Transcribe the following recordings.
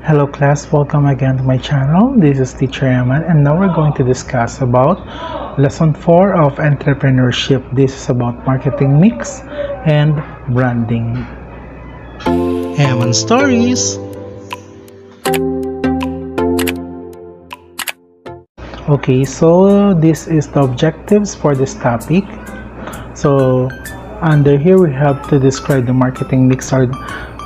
Hello class, welcome again to my channel. This is Teacher Eman and now we're going to discuss about lesson 4 of entrepreneurship. This is about marketing mix and branding. Eman Stories. Okay, so this is the objectives for this topic. So under here we have to describe the marketing mix. Or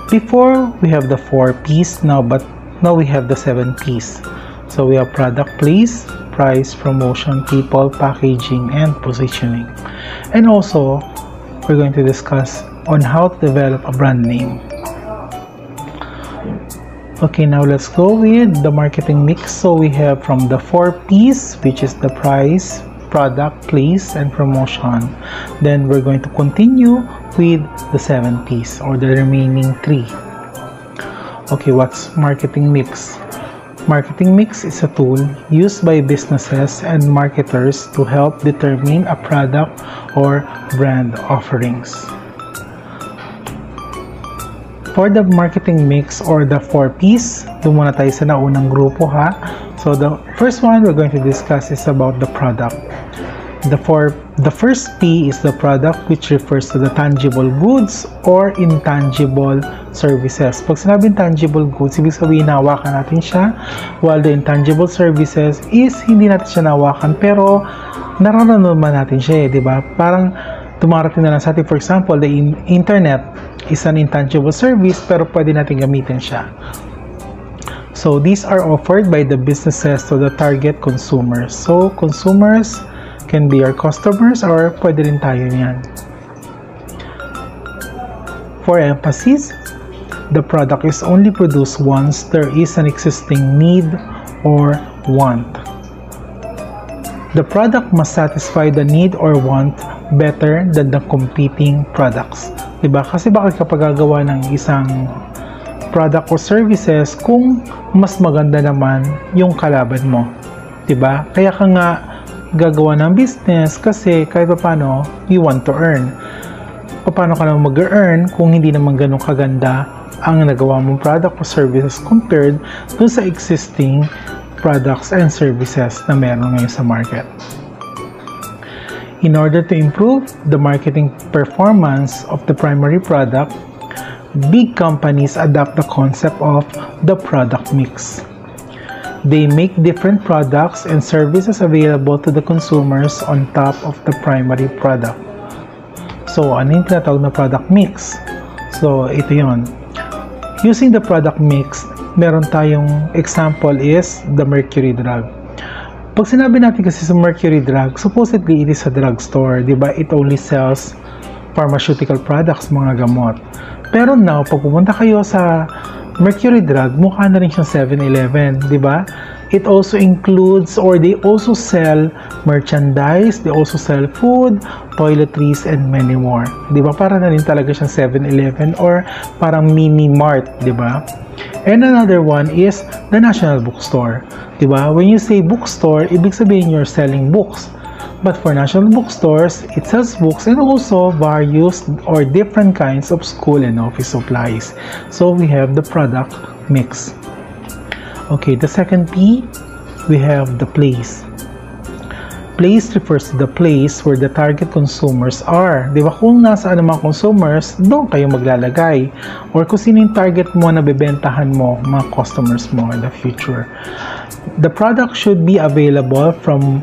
before we have the 4 P's but now we have the 7 P's. So we have product, place, price, promotion, people, packaging, and positioning. And also we're going to discuss on how to develop a brand name. Okay, now let's go with the marketing mix. So we have from the 4 P's, which is the price, product, place, and promotion. Then we're going to continue with the 7 P's or the remaining 3. Okay, what's marketing mix? Marketing mix is a tool used by businesses and marketers to help determine a product or brand offerings. For the marketing mix or the 4 P's, doon muna tayo sa naunang grupo ha. So the first one we're going to discuss is about the product. The first P is the product, which refers to the tangible goods or intangible services. Pag sinabing tangible goods, ibig sabihin nahawakan natin siya, while the intangible services is hindi natin siya nahawakan pero nararamdaman natin siya di ba? Parang tumarating na lang sa atin. For example, the internet is an intangible service pero pwede natin gamitin siya. So these are offered by the businesses to the target consumers. So consumers can be our customers or pwede rin tayo yan. For emphasis, the product is only produced once there is an existing need or want. The product must satisfy the need or want better than the competing products. Diba? Kasi bakit kapag gagawa ng isang product or services kung mas maganda naman yung kalaban mo? Diba? Kaya ka nga gagawa ng business kasi kahit pa paano you want to earn. Paano ka naman mag-earn kung hindi naman ganun kaganda ang nagawa mong product or services compared dun sa existing products and services na meron ngayon sa market. In order to improve the marketing performance of the primary product, big companies adopt the concept of the product mix. They make different products and services available to the consumers on top of the primary product. So, ano yung tinatawag na product mix? So, ito yon. Using the product mix, meron tayong example is the mercury drug. Pag sinabi natin kasi sa mercury drug, supposedly it is a drugstore, di ba? It only sells pharmaceutical products, mga gamot. Pero now, pag pumunta kayo sa mercury drug, mukha na rin siyang 7-Eleven, di ba? It also includes or they also sell merchandise, they also sell food, toiletries, and many more. Di ba? Para na rin talaga siyang 7-Eleven or parang mini mart, di ba? And another one is the National Bookstore. Di ba? When you say bookstore, ibig sabihin you're selling books. But for national bookstores, it sells books and also various or different kinds of school and office supplies. So we have the product mix. Okay, the second P, we have the place. Place refers to the place where the target consumers are. Di ba? Kung nasaan ang mga consumers, doon kayo maglalagay. Or kung sino yung target mo na bebentahan mo, mga customers mo in the future. The product should be available from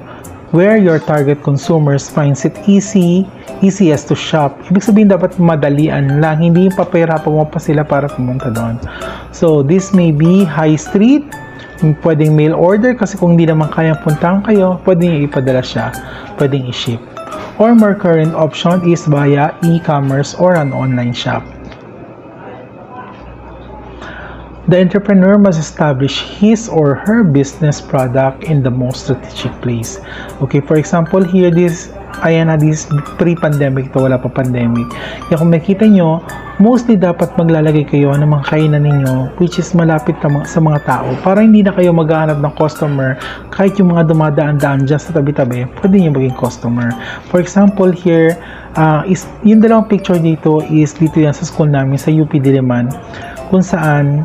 where your target consumers finds it easiest to shop. Ibig sabihin dapat madalian lang, hindi yung papahirapan mo pa sila para pumunta doon. So this may be high street, pwedeng mail order kasi kung hindi naman kayang puntahan kayo, pwedeng ipadala siya, pwedeng i-ship. Or more current option is via e-commerce or an online shop. The entrepreneur must establish his or her business product in the most strategic place. Okay, for example, here this pre-pandemic to, wala pa pandemic. Kaya kung makita nyo, mostly dapat maglalagay kayo ng mga kainan ninyo which is malapit sa mga tao para hindi na kayo maghahanap ng customer kahit yung mga dumadaan-daan dyan sa tabi-tabi, pwede nyo maging customer. For example, here, yung dalawang picture dito is dito yan sa school namin sa UP Diliman kung saan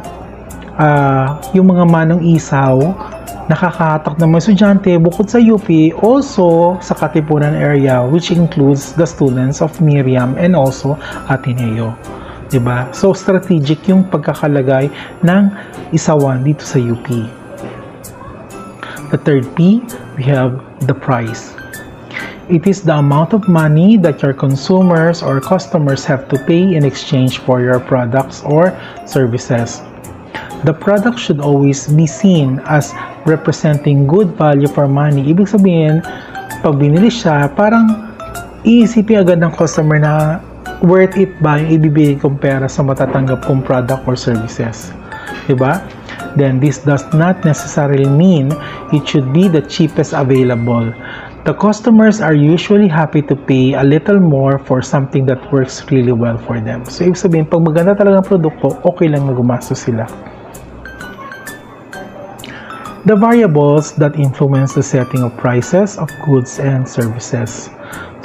yung mga manong isaw, nakakahatak ng mga estudyante bukod sa UP, also sa Katipunan area, which includes the students of Miriam and also Ateneo. Diba? So, strategic yung pagkakalagay ng isawan dito sa UP. The third P, we have the price. It is the amount of money that your consumers or customers have to pay in exchange for your products or services. The product should always be seen as representing good value for money. Ibig sabihin, pag binili siya, parang iisipin agad ng customer na worth it ba yung ibibigay kong pera sa matatanggap kong product or services. Diba? Then, this does not necessarily mean it should be the cheapest available. The customers are usually happy to pay a little more for something that works really well for them. So, ibig sabihin, pag maganda talaga ang produkto, okay lang na gumastos sila. The variables that influence the setting of prices of goods and services.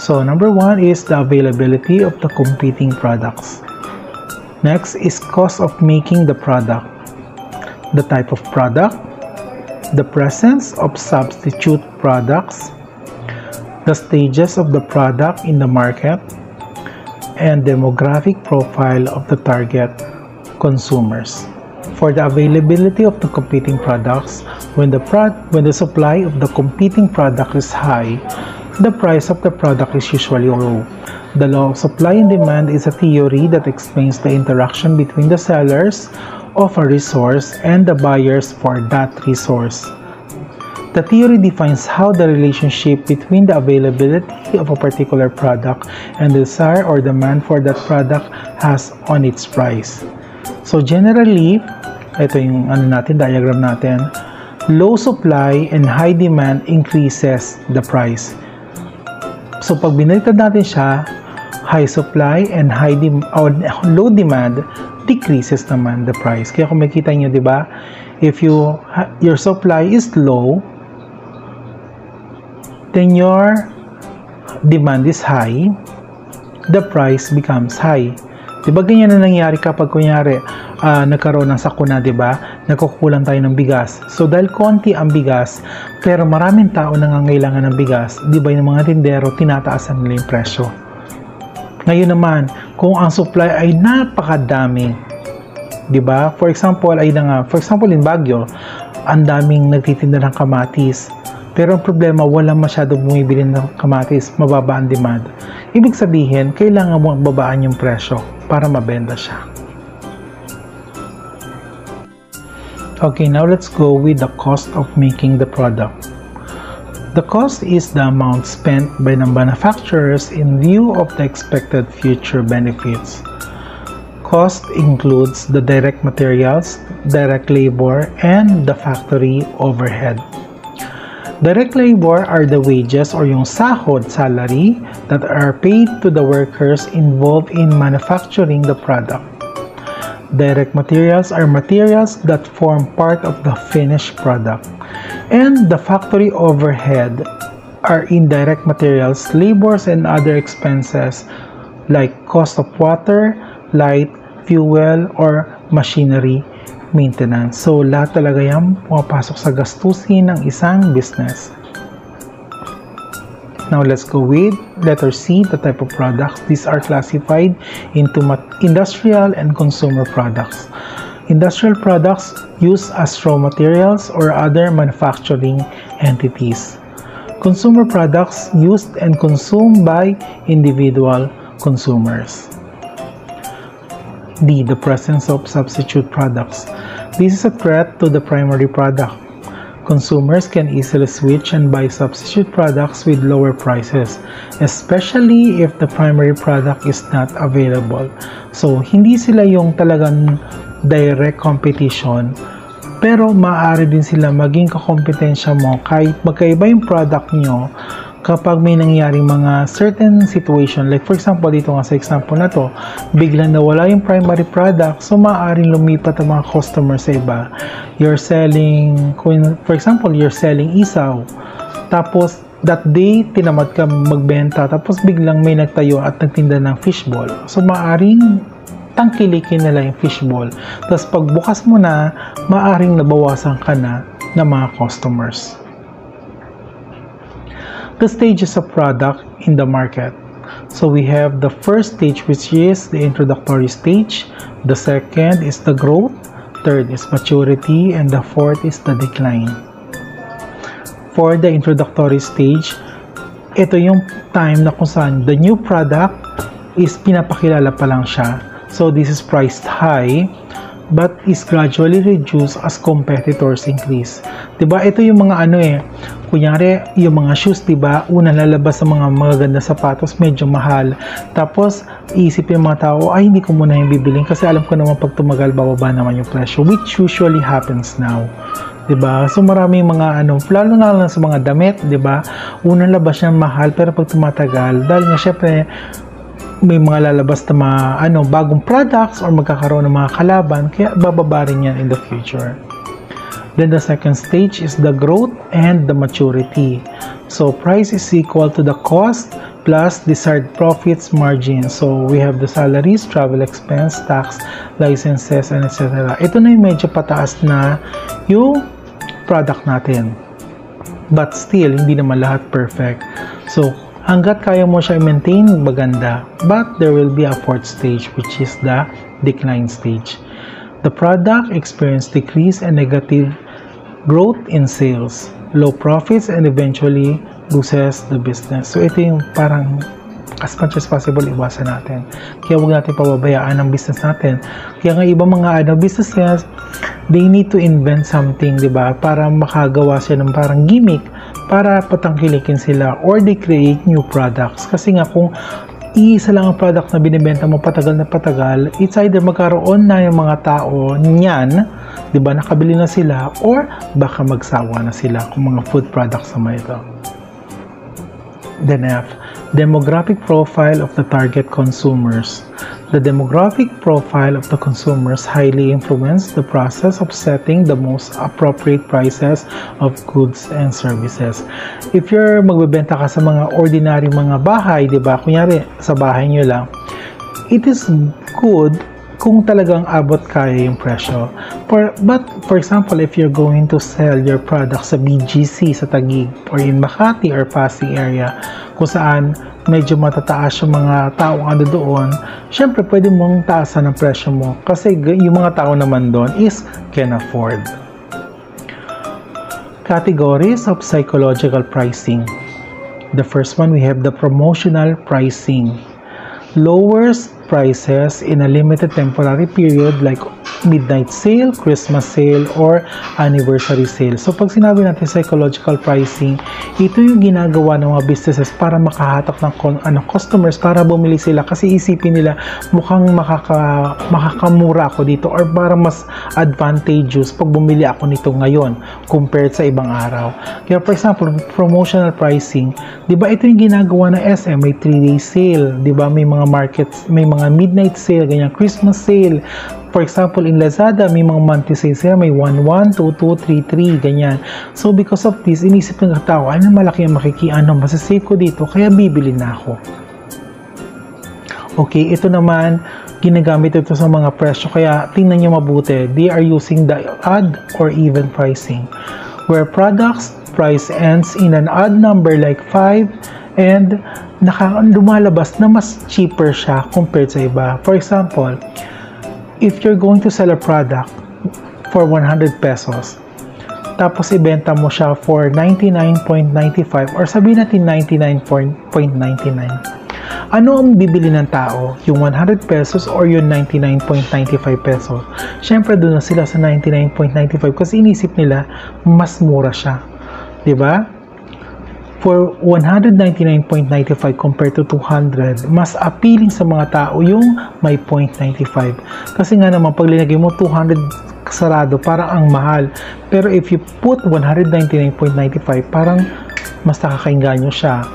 So, number one is the availability of the competing products. Next is cost of making the product, the type of product, the presence of substitute products, the stages of the product in the market, and demographic profile of the target consumers. For the availability of the competing products, when the supply of the competing product is high, the price of the product is usually low. The law of supply and demand is a theory that explains the interaction between the sellers of a resource and the buyers for that resource. The theory defines how the relationship between the availability of a particular product and the desire or demand for that product has on its price. So generally, ito yung diagram natin, low supply and high demand increases the price. So pag binaliktad natin siya, high supply and low demand decreases naman the price. Kaya kung makita nyo, di ba, if your supply is low, then your demand is high, the price becomes high. Diba ganyan na nangyari kapag kunyari nagkaroon ng sakuna, diba? Nagkukulang tayo ng bigas. So dahil konti ang bigas, pero maraming tao nangangailangan ng bigas, diba yung mga tindero, tinataasan nila yung presyo. Ngayon naman, kung ang supply ay napakadami, diba? For example, in Baguio, ang daming nagtitinda ng kamatis. Pero ang problema, walang masyadong bumibili ng kamatis, mababa ang demand. Ibig sabihin, kailangan mo babaan yung presyo para mabenta siya. Okay, now let's go with the cost of making the product. The cost is the amount spent by the manufacturers in view of the expected future benefits. Cost includes the direct materials, direct labor, and the factory overhead. Direct labor are the wages or yung sahod, salary, that are paid to the workers involved in manufacturing the product. Direct materials are materials that form part of the finished product. And the factory overhead are indirect materials, labors, and other expenses like cost of water, light, fuel, or machinery maintenance. So, lahat talaga yan pumapasok sa gastusin ng isang business. Now, let's go with letter C, the type of products. These are classified into industrial and consumer products. Industrial products used as raw materials or other manufacturing entities. Consumer products used and consumed by individual consumers. D, the presence of substitute products. This is a threat to the primary product. Consumers can easily switch and buy substitute products with lower prices, especially if the primary product is not available. So, hindi sila yung talagang direct competition, pero maaari din sila maging kakompetensya mo kahit magkaiba yung product nyo kapag may nangyaring mga certain situation. Like for example, dito nga sa example na to, biglang nawala yung primary product, so maaaring lumipat ang mga customer sa iba. You're selling, for example, you're selling isaw, tapos that day, tinamad ka magbenta, tapos biglang may nagtayo at nagtinda ng fishball. So maaaring tangkilikin nila yung fishball. Tapos pagbukas mo na, maaring nabawasan ka na ng mga customers. The stages of product in the market. So we have the first stage, which is the introductory stage. The second is the growth. Third is maturity. And the fourth is the decline. For the introductory stage, ito yung time na kung saan the new product is pinapakilala pa lang siya. So this is priced high but is gradually reduced as competitors increase. Diba? Ito yung mga kunyari yung mga shoes, diba? Una lalabas sa mga magaganda sapatos, medyo mahal. Tapos iisipin ng mga tao, ay hindi ko muna yung bibiling kasi alam ko naman pag tumagal bababa naman yung presyo, which usually happens now. Diba? So maraming mga lalo na lang sa mga damit, diba? Unang labas niya mahal pero pag tumatagal, dahil nga syempre may mga lalabas na mga bagong products or magkakaroon ng mga kalaban, kaya bababa rin yan in the future. Then the second stage is the growth and the maturity. So price is equal to the cost plus desired profits margin. So we have the salaries, travel expense, tax, licenses, and etc. Ito na yung medyo pataas na yung product natin. But still, hindi naman lahat perfect. So hanggat kaya mo siya i-maintain, maganda. But there will be a fourth stage, which is the decline stage. The product experience decrease and negative growth in sales, low profits, and eventually loses the business. So ito yung parang as much as possible iwasan natin. Kaya huwag natin pababayaan ang business natin. Kaya nga ibang mga businesses, they need to invent something, diba? Para makagawa siya ng parang gimmick para patangkilikin sila, or they create new products. Kasi nga kung iisa lang ang product na binibenta mo patagal na patagal, it's either magkaroon na yung mga tao niyan, diba, nakabili na sila, or baka magsawa na sila kung mga food products naman ito. Then F, demographic profile of the target consumers. The demographic profile of the consumers highly influence the process of setting the most appropriate prices of goods and services. If you're magbebenta ka sa mga ordinary mga bahay, diba? Kunyari, sa bahay nyo lang, it is good kung talagang abot kaya yung presyo. But for example, if you're going to sell your product sa BGC, sa Taguig, or in Makati or Pasig area, kung saan medyo matataas yung mga taong doon, syempre pwede mong taasan ang presyo mo kasi yung mga tao naman doon is can afford. Categories of psychological pricing. The first one, we have the promotional pricing. Lowers prices in a limited temporary period like midnight sale, Christmas sale, or anniversary sale. So pag sinabi natin psychological pricing, ito yung ginagawa ng mga businesses para makahatak ng customers para bumili sila kasi isipin nila mukhang makakamura ako dito or para mas advantageous pag bumili ako nito ngayon compared sa ibang araw. Kaya for example, promotional pricing, di ba ito yung ginagawa ng SM, may 3-day sale, di ba may mga markets, may mga midnight sale, ganyan, Christmas sale. For example, in Lazada, may mga monthly sales sila, may 1-1, 2-2, 3-3, ganyan. So, because of this, inisip ng tao, malaki ang masasave ko dito, kaya bibili na ako. Okay, ito naman, ginagamit ito sa mga presyo, kaya tingnan nyo mabuti, they are using the odd or even pricing, where products price ends in an odd number like 5, and lumalabas na mas cheaper siya compared sa iba. For example, if you're going to sell a product for 100 pesos, tapos ibenta mo siya for 99.95 or sabihin natin 99.99, ano ang bibili ng tao? Yung 100 pesos or yung 99.95 pesos? Syempre doon na sila sa 99.95 kasi inisip nila mas mura siya, diba? For 199.95 compared to 200, mas appealing sa mga tao yung may 0.95. Kasi nga naman, pag linagay mo 200 sarado, parang ang mahal. Pero if you put 199.95, parang mas nakakainganyo siya.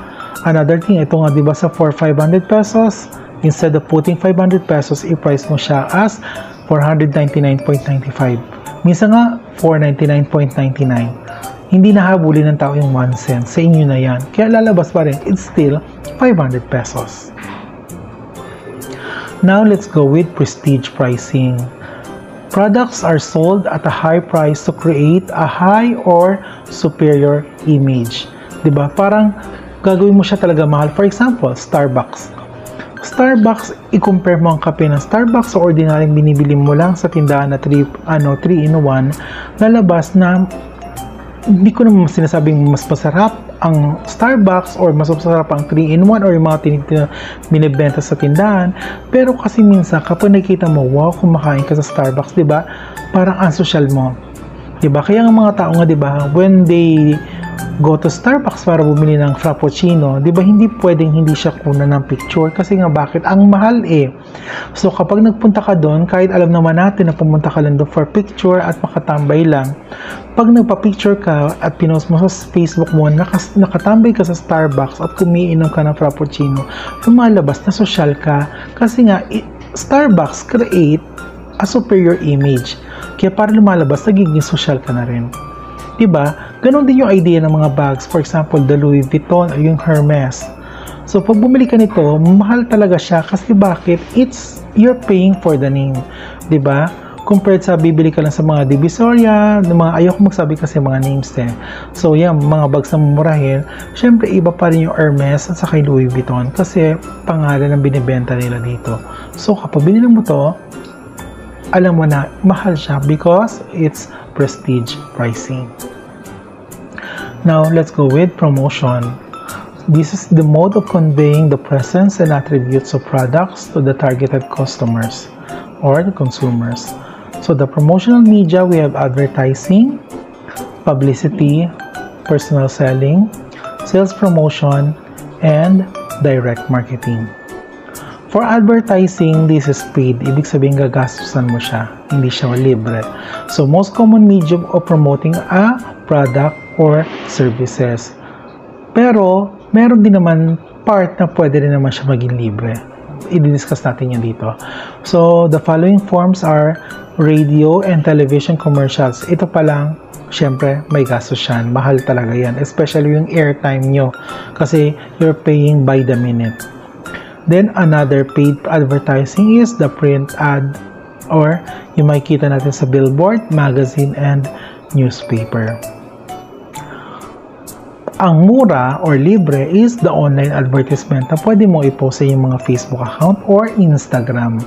Another thing, ito nga diba sa 4,500 pesos, instead of putting 500 pesos, i-price mo siya as 499.95. Minsan nga, 499.99. Hindi nahabulin ng tao yung 1 cent. Sa inyo na yan. Kaya lalabas pa rin, it's still 500 pesos. Now let's go with prestige pricing. Products are sold at a high price to create a high or superior image. Diba? Parang gagawin mo siya talaga mahal. For example, Starbucks. Starbucks, i-compare mo ang kape ng Starbucks sa ordinaryong binibili mo lang sa tindahan na 3-in-1, lalabas na hindi ko naman sinasabing mas masarap ang Starbucks or mas masarap ang 3-in-1 or yung mga binibenta sa tindahan. Pero kasi minsan kapag nakikita mo, wow, kumakain ka sa Starbucks, diba? Parang unsosyal mo. Diba? Kaya ang mga tao nga, diba, when they go to Starbucks para bumili ng Frappuccino, diba, hindi pwedeng hindi siya kunan ng picture kasi nga bakit? Ang mahal eh. So kapag nagpunta ka doon, kahit alam naman natin na pumunta ka lang doon for picture at makatambay lang, pag nagpa-picture ka at pinost mo sa Facebook mo, nakatambay ka sa Starbucks at kumiinom ka ng Frappuccino, lumalabas na social ka kasi nga Starbucks create a superior image. Kaya para lumalabas, nagiging social ka na rin. Diba? Ganon din yung idea ng mga bags. For example, the Louis Vuitton o yung Hermes. So, pag bumili ka nito, mahal talaga siya. Kasi bakit? You're paying for the name. Diba? Compared sa bibili ka lang sa mga Divisoria, ayoko magsabi kasi mga names eh. So, yan, mga bags na mumurahin. Syempre, iba pa rin yung Hermes at saka yung Louis Vuitton. Kasi pangalan ang binibenta nila dito. So, kapag binili mo to, alam mo na, mahal siya because it's prestige pricing. Now, let's go with promotion. This is the mode of conveying the presence and attributes of products to the targeted customers or the consumers. So, the promotional media, we have advertising, publicity, personal selling, sales promotion, and direct marketing. For advertising, this is paid. Ibig sabihin, gagastusan mo siya. Hindi siya libre. So, most common medium of promoting a product or services. Pero, meron din naman part na pwede rin naman siya maging libre. I-discuss natin yan dito. So, the following forms are radio and television commercials. Ito pa lang, syempre, may gastos yan. Mahal talaga yan. Especially yung airtime nyo. Kasi, you're paying by the minute. Then, another paid advertising is the print ad or yung makikita natin sa billboard, magazine, and newspaper. Ang mura or libre is the online advertisement na pwede mo i-post sa yung mga Facebook account or Instagram.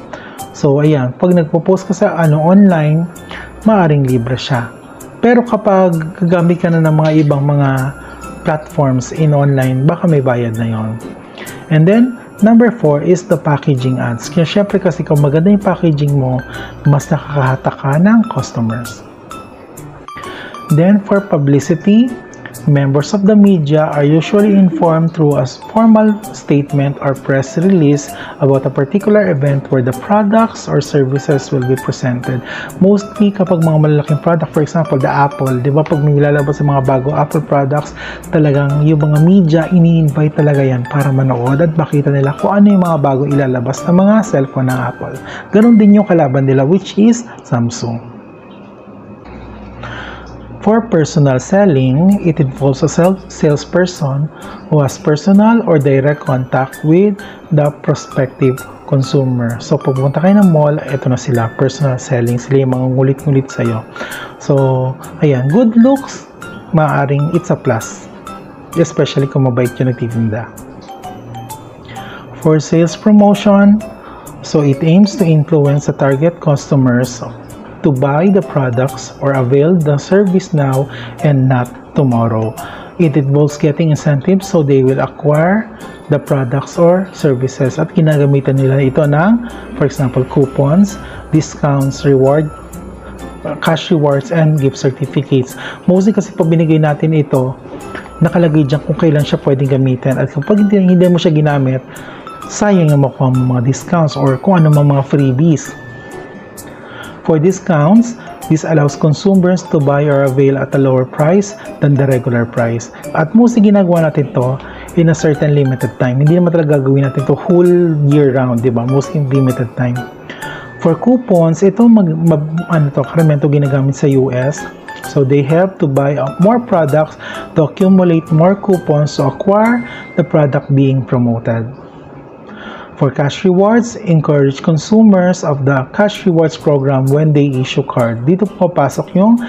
So, ayan, pag nagpo-post ka sa online, maaring libre siya. Pero kapag gagamit ka na ng mga ibang mga platforms in online, baka may bayad na yon. And then, number 4 is the packaging ads. Kaya syempre kasi kung maganda yung packaging mo, mas nakakahatak ka ng customers. Then for publicity, members of the media are usually informed through a formal statement or press release about a particular event where the products or services will be presented. Mostly kapag mga malalaking product, for example, the Apple, di ba pag may lalabas sa mga bagong Apple products, talagang yung mga media, ini-invite talaga yan para manood at makita nila kung ano yung mga bagong ilalabas na mga cellphone ng Apple. Ganon din yung kalaban nila, which is Samsung. For personal selling, it involves a salesperson who has personal or direct contact with the prospective consumer. So, pupunta kayo ng mall, ito na sila, personal selling. Sila yung mga ngulit-ngulit sa'yo. So, ayan, good looks, maaaring it's a plus. Especially kung mabait yung nagtitinda. For sales promotion, so it aims to influence the target customers to buy the products or avail the service now and not tomorrow. It involves getting incentives so they will acquire the products or services at ginagamitan nila ito ng, for example, coupons, discounts, reward, cash rewards, and gift certificates. Mostly kasi pag binigay natin ito, nakalagay dyan kung kailan siya pwedeng gamitin at kapag hindi mo siya ginamit, sayang yung makuha mo mga discounts or kung ano mga freebies. For discounts, this allows consumers to buy or avail at a lower price than the regular price. At mostly ginagawa natin to in a certain limited time. Hindi naman talaga gagawin natin to whole year round, di ba? Mostly in limited time. For coupons, ito karamihan to ginagamit sa US. So they have to buy more products to accumulate more coupons to acquire the product being promoted. For cash rewards, encourage consumers of the cash rewards program when they issue card. Dito papasok yung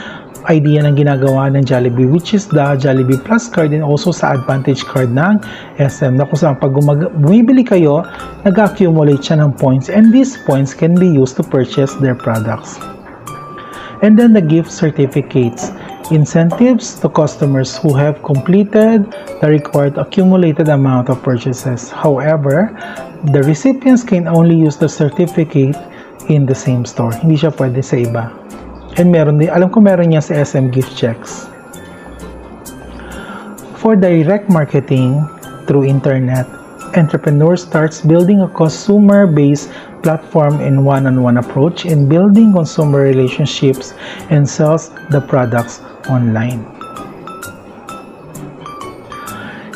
idea ng ginagawa ng Jollibee, which is the Jollibee Plus card and also sa Advantage card ng SM na kung saan pag bumibili kayo, nag-accumulate siya ng points and these points can be used to purchase their products. And then the gift certificates, incentives to customers who have completed the required accumulated amount of purchases. However, the recipients can only use the certificate in the same store. Hindi siya pwede sa iba. And meron din, alam ko meron niya sa SM gift checks. For direct marketing through internet, entrepreneur starts building a consumer-based platform in one-on-one approach in building consumer relationships and sells the products online.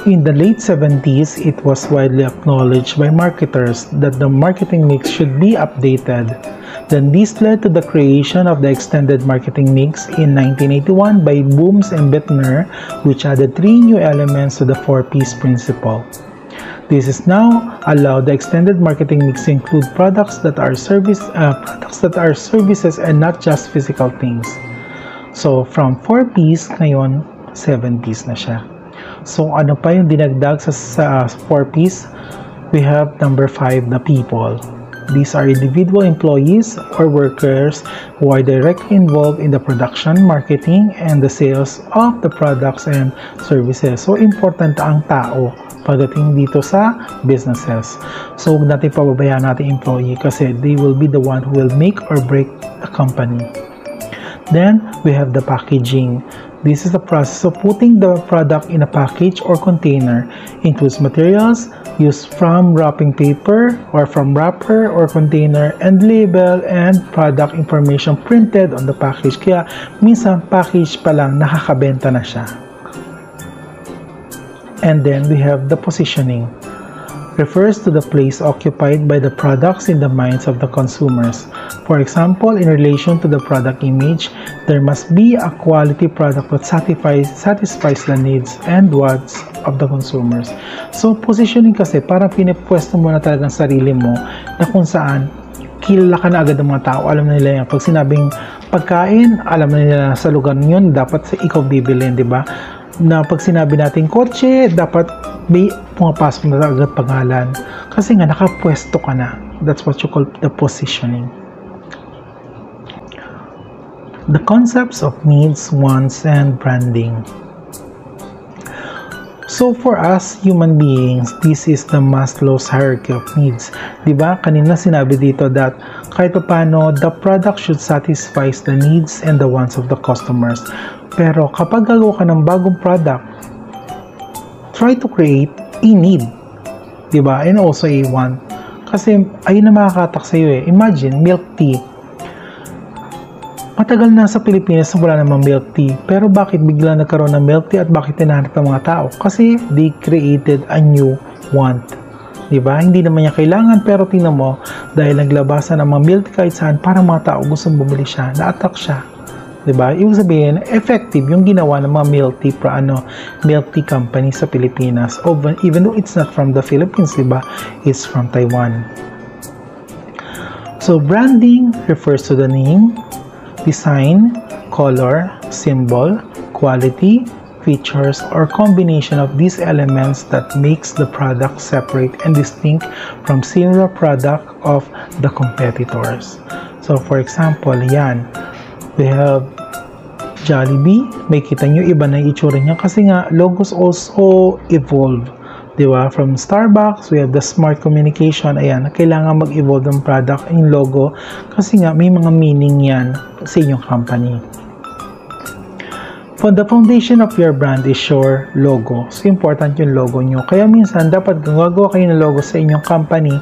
In the late 70s, it was widely acknowledged by marketers that the marketing mix should be updated. Then this led to the creation of the extended marketing mix in 1981 by Booms and Bittner, which added 3 new elements to the 4-piece principle. This is now allowed the extended marketing mix to include products that are services and not just physical things. So from 4-piece ngayon 7-piece na siya. So ano pa yung dinagdag sa 4-piece? We have number 5, the people. These are individual employees or workers who are directly involved in the production, marketing, and the sales of the products and services. So, important ang tao pagdating dito sa businesses. So, huwag natin pababayaan natin employee kasi they will be the one who will make or break a company. Then, we have the packaging. This is the process of putting the product in a package or container. Includes materials used from wrapping paper or from wrapper or container and label and product information printed on the package. Kaya minsan package pa lang nakakabenta na siya. And then we have the positioning. Refers to the place occupied by the products in the minds of the consumers. For example, in relation to the product image, there must be a quality product that satisfies the needs and wants of the consumers. So, positioning kasi, parang pinipwesto mo na talagang sarili mo na kung saan kilala ka na agad ng mga tao. Alam na nila yan. Pag sinabing pagkain, alam na nila sa lugar yun, dapat sa ikaw bibilin, di ba? Na pag sinabi natin kotse, dapat may pumapasok na agad pangalan. Kasi nga, nakapwesto ka na. That's what you call the positioning. The concepts of needs, wants, and branding. So for us, human beings, this is the Maslow's hierarchy of needs. Diba? Kanina sinabi dito that kahit paano, the product should satisfy the needs and the wants of the customers. Pero kapag gagawa ka ng bagong product, try to create a need. Diba? And also a want. Kasi ayun na makakatak sa'yo eh. Imagine, milk tea. Matagal na sa Pilipinas wala namang milk tea. Pero bakit bigla nagkaroon ng milk tea at bakit tinahanap ng mga tao? Kasi they created a new want. Diba? Hindi naman niya kailangan pero tingnan mo, dahil naglabasan ng mga milk tea kahit saan, parang mga tao gustong bumili siya. Na-attack siya. Diba? Ibig sabihin, effective yung ginawa ng mga milk tea company sa Pilipinas. Even though it's not from the Philippines, diba? It's from Taiwan. So, branding refers to the name, design, color, symbol, quality, features, or combination of these elements that makes the product separate and distinct from similar product of the competitors. So, for example, yan. We have Jollibee. May kita nyo, iba na itsura niya kasi nga, logos also evolve. Diba? From Starbucks, we have the smart communication. Ayan, kailangan mag-evolve ng product yung logo kasi nga may mga meaning yan sa inyong company. For the foundation of your brand is your logo. So, important yung logo nyo. Kaya minsan, dapat gagawa kayo ng logo sa inyong company,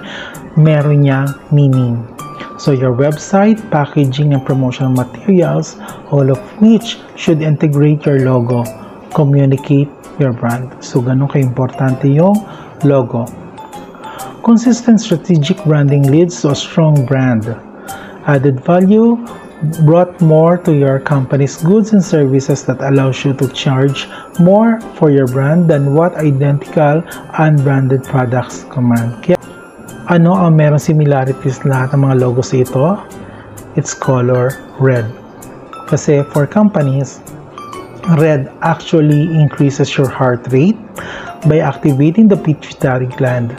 meron niyang meaning. So, your website, packaging, and promotional materials, all of which should integrate your logo, communicate your brand. So, ganun ka-importante yung logo. Consistent strategic branding leads to a strong brand. Added value brought more to your company's goods and services that allows you to charge more for your brand than what identical unbranded products command. Ano ang meron similarities lahat ng mga logos ito? It's color red. Kasi for companies, red actually increases your heart rate by activating the pituitary gland.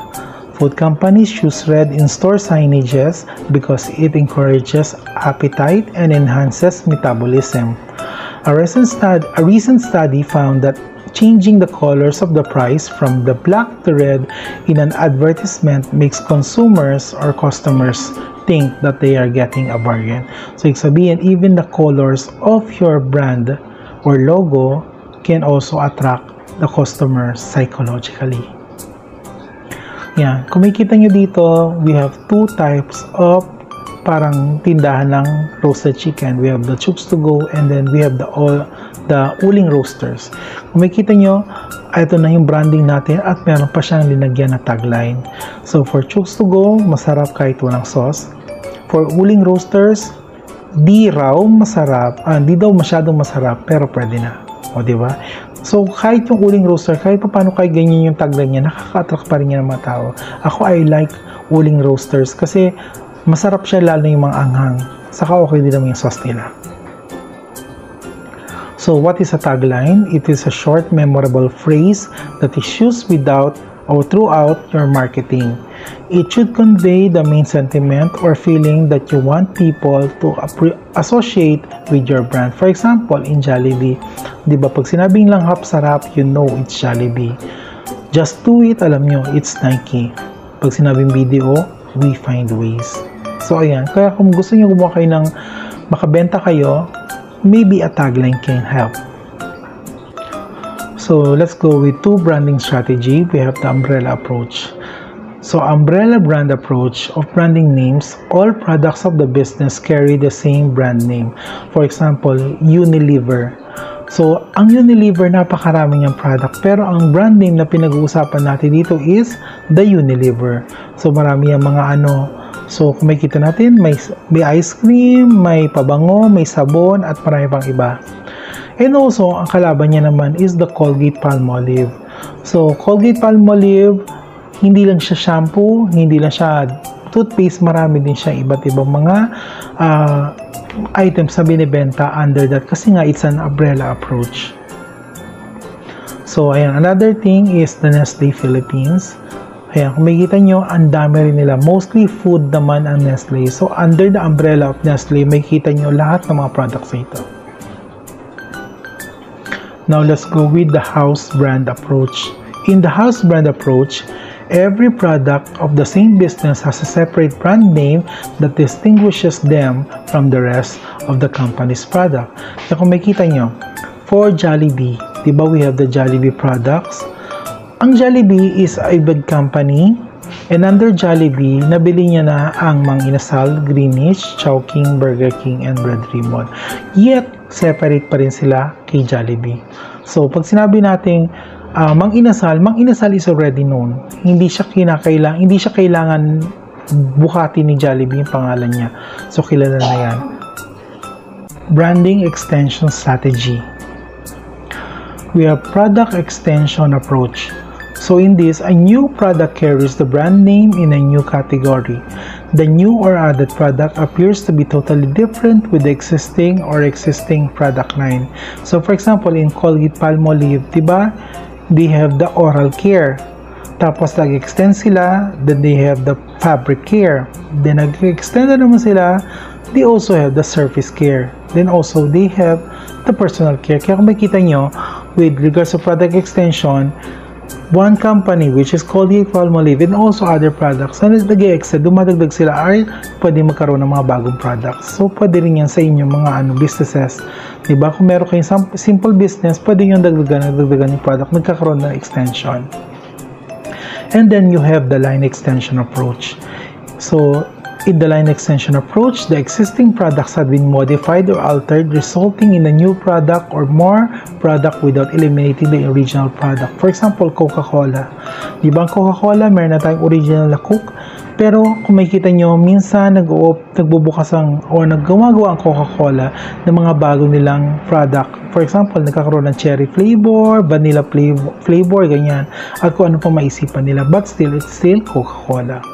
Food companies choose red in store signages because it encourages appetite and enhances metabolism. A recent study found that changing the colors of the price from the black to red in an advertisement makes consumers or customers think that they are getting a bargain. So, ibig sabihin, even the colors of your brand or logo can also attract the customers psychologically. Yan. Kung makikita nyo dito, we have two types of parang tindahan ng roasted chicken. We have the Chooks to Go and then we have the Uling Roasters. Kung makikita nyo, ito na yung branding natin at meron pa siyang linagyan na tagline. So for Chooks to Go, masarap kahit walang sauce. For Uling Roasters, di raw masarap, di daw masyadong masarap pero pwede na. O diba? So, kahit yung Uling Roaster, kahit paano kahit ganyan yung tagline niya, nakaka-attract pa rin niya ng mga tao. Ako, I like Uling Roasters kasi masarap siya lalo yung mga anghang. Saka okay din naman yung sauce nila. So, what is a tagline? It is a short, memorable phrase that is used without or throughout your marketing. It should convey the main sentiment or feeling that you want people to associate with your brand. For example, in Jollibee, di ba pag sinabing lang sarap, you know it's Jollibee. Just do it, alam nyo, it's Nike. Pag sinabing BDO, we find ways. So ayan, kaya kung gusto nyo gumawa kayo ng makabenta kayo, maybe a tagline can help. So let's go with two branding strategy. We have the umbrella approach. So umbrella brand approach of branding names, all products of the business carry the same brand name. For example, Unilever. So ang Unilever, napakarami niyang product, pero ang brand name na pinag-uusapan natin dito is the Unilever. So marami yung mga so kung makikita natin, may ice cream, may pabango, may sabon, at marami pang iba. And also, ang kalaban niya naman is the Colgate-Palmolive. So Colgate-Palmolive, hindi lang siya shampoo, hindi lang siya toothpaste, marami din siya iba't ibang mga items na binibenta under that kasi nga it's an umbrella approach. So ayan, another thing is the Nestle Philippines. Ayan, kung makikita nyo, ang dami rin nila. Mostly food naman ang Nestle. So under the umbrella of Nestle, makikita nyo lahat ng mga products nito. Now let's go with the house brand approach. In the house brand approach, every product of the same business has a separate brand name that distinguishes them from the rest of the company's product. So kung makita nyo, for Jollibee, diba we have the Jollibee products? Ang Jollibee is a big company, and under Jollibee, nabili niya na ang Mang Inasal, Greenwich, Chowking, Burger King, and Red Ribbon. Yet, separate pa rin sila kay Jollibee. So, pag sinabi natin Mang Inasal is already known. Hindi siya kailangan bukati ni Jollibee yung pangalan niya. So, kilala na yan. Branding extension strategy. We have product extension approach. So in this, a new product carries the brand name in a new category. The new or added product appears to be totally different with the existing product line. So for example, in Colgate-Palmolive, diba? They have the oral care. Tapos nag-extend sila, then they have the fabric care. Then nag-extend na naman sila, they also have the surface care. Then also they have the personal care. Kaya kung makita nyo, with regards to product extension, one company which is Colgate-Palmolive and also other products, na nag-extend, dumadagdag sila ay pwede magkaroon ng mga bagong products. So pwede rin yan sa inyong mga businesses. Diba? Kung meron kayong simple business, pwede nyo dagdagan yung product, nagkakaroon ng extension. And then you have the line extension approach. So in the line extension approach, the existing products have been modified or altered, resulting in a new product or more product without eliminating the original product. For example, Coca-Cola. Di ba ang Coca-Cola, meron na tayong original na Coke, pero kung makikita nyo, minsan nagbubukas o naggagawa ang Coca-Cola ng mga bago nilang product. For example, nagkakaroon ng cherry flavor, vanilla flavor, ganyan. At kung ano pa maisipan nila. But still, it's still Coca-Cola.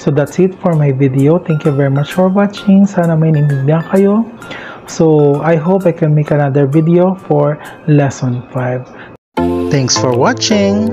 So that's it for my video. Thank you very much for watching. Sana may naintindihan kayo. So I hope I can make another video for lesson 5. Thanks for watching.